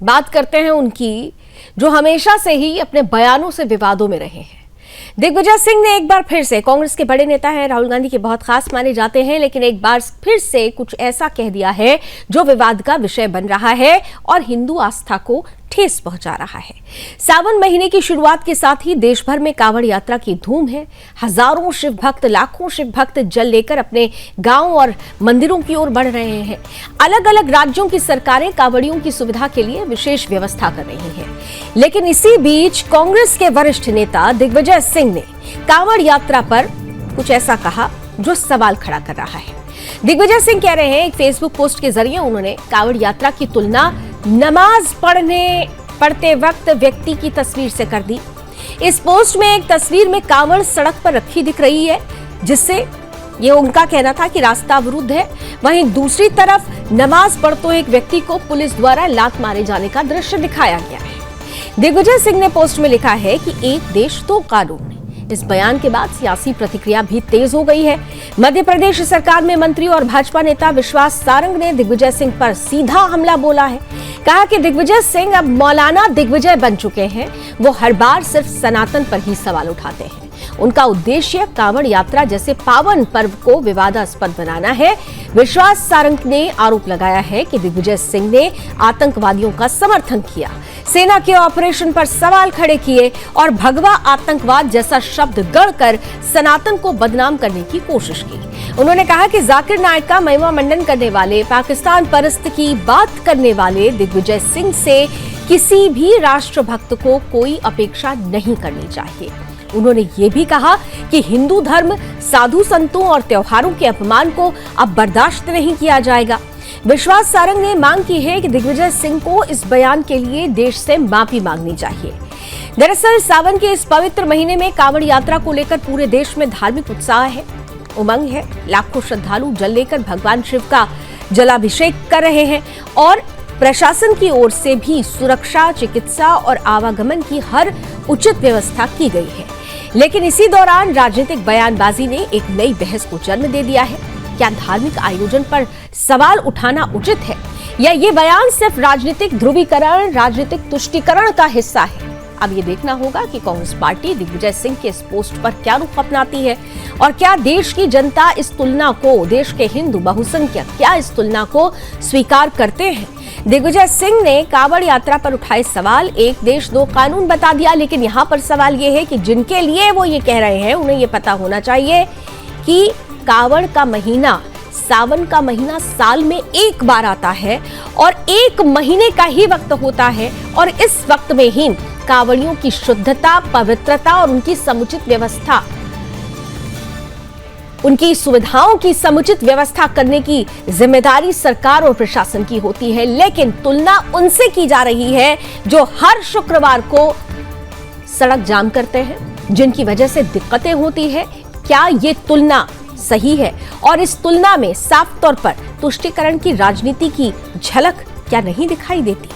बात करते हैं उनकी, जो हमेशा से ही अपने बयानों से विवादों में रहे हैं। दिग्विजय सिंह ने एक बार फिर से, कांग्रेस के बड़े नेता हैं, राहुल गांधी के बहुत खास माने जाते हैं, लेकिन एक बार फिर से कुछ ऐसा कह दिया है जो विवाद का विषय बन रहा है और हिंदू आस्था को ठेस पहुंचा रहा है। सावन महीने की शुरुआत के साथ ही देश भर में कांवड़ यात्रा की धूम है। हजारों शिव भक्त, लाखों शिव भक्त जल लेकर अपने गांव और मंदिरों की ओर बढ़ रहे हैं। अलग अलग राज्यों की सरकारें कांवड़ियों की सुविधा के लिए विशेष व्यवस्था कर रही हैं। लेकिन इसी बीच कांग्रेस के वरिष्ठ नेता दिग्विजय सिंह ने कांवड़ यात्रा पर कुछ ऐसा कहा जो सवाल खड़ा कर रहा है। दिग्विजय सिंह कह रहे हैं, एक फेसबुक पोस्ट के जरिए उन्होंने कांवड़ यात्रा की तुलना नमाज पढ़ते वक्त व्यक्ति की तस्वीर से कर दी। इस पोस्ट में एक तस्वीर में कांवड़ सड़क पर रखी दिख रही है, जिससे ये उनका कहना था कि रास्ता अवरुद्ध है। वहीं दूसरी तरफ नमाज पढ़ते एक व्यक्ति को पुलिस द्वारा लात मारे जाने का दृश्य दिखाया गया है। दिग्विजय सिंह ने पोस्ट में लिखा है कि एक देश दो कानून। इस बयान के बाद सियासी प्रतिक्रिया भी तेज हो गई है। मध्य प्रदेश सरकार में मंत्री और भाजपा नेता विश्वास सारंग ने दिग्विजय सिंह पर सीधा हमला बोला है। कहा कि दिग्विजय सिंह अब मौलाना दिग्विजय बन चुके हैं। वो हर बार सिर्फ सनातन पर ही सवाल उठाते हैं। उनका उद्देश्य कांवड़ यात्रा जैसे पावन पर्व को विवादास्पद बनाना है। विश्वास सारंग ने आरोप लगाया है कि दिग्विजय सिंह ने आतंकवादियों का समर्थन किया, सेना के ऑपरेशन पर सवाल खड़े किए और भगवा आतंकवाद जैसा शब्द गढ़कर सनातन को बदनाम करने की कोशिश की। उन्होंने कहा कि जाकिर नायक का महिमा मंडन करने वाले, पाकिस्तान परस्त की बात करने वाले दिग्विजय सिंह से किसी भी राष्ट्रभक्त को कोई अपेक्षा नहीं करनी चाहिए। उन्होंने ये भी कहा कि हिंदू धर्म, साधु संतों और त्योहारों के अपमान को अब बर्दाश्त नहीं किया जाएगा। विश्वास सारंग ने मांग की है कि दिग्विजय सिंह को इस बयान के लिए देश से माफी मांगनी चाहिए। दरअसल सावन के इस पवित्र महीने में कांवड़ यात्रा को लेकर पूरे देश में धार्मिक उत्साह है, उमंग है। लाखों श्रद्धालु जल लेकर भगवान शिव का जलाभिषेक कर रहे हैं और प्रशासन की ओर से भी सुरक्षा, चिकित्सा और आवागमन की हर उचित व्यवस्था की गई है। लेकिन इसी दौरान राजनीतिक बयानबाजी ने एक नई बहस को जन्म दे दिया है। क्या धार्मिक आयोजन पर सवाल उठाना उचित है, या ये बयान सिर्फ राजनीतिक ध्रुवीकरण, राजनीतिक तुष्टीकरण का हिस्सा है? अब ये देखना होगा कि कांग्रेस पार्टी दिग्विजय सिंह के इस पोस्ट पर क्या रुख अपनाती है और क्या देश की जनता इस तुलना को, देश के हिंदू बहुसंख्यक क्या इस तुलना को स्वीकार करते हैं। दिग्विजय सिंह ने कांवड़ यात्रा पर उठाए सवाल एक देश दो कानून बता दिया, लेकिन यहाँ पर सवाल ये है कि जिनके लिए वो ये कह रहे हैं उन्हें ये पता होना चाहिए कि कांवड़ का महीना, सावन का महीना साल में एक बार आता है और एक महीने का ही वक्त होता है और इस वक्त में ही कांवड़ियों की शुद्धता, पवित्रता और उनकी समुचित व्यवस्था, उनकी सुविधाओं की समुचित व्यवस्था करने की जिम्मेदारी सरकार और प्रशासन की होती है। लेकिन तुलना उनसे की जा रही है जो हर शुक्रवार को सड़क जाम करते हैं, जिनकी वजह से दिक्कतें होती है। क्या ये तुलना सही है? और इस तुलना में साफ तौर पर तुष्टीकरण की राजनीति की झलक क्या नहीं दिखाई देती?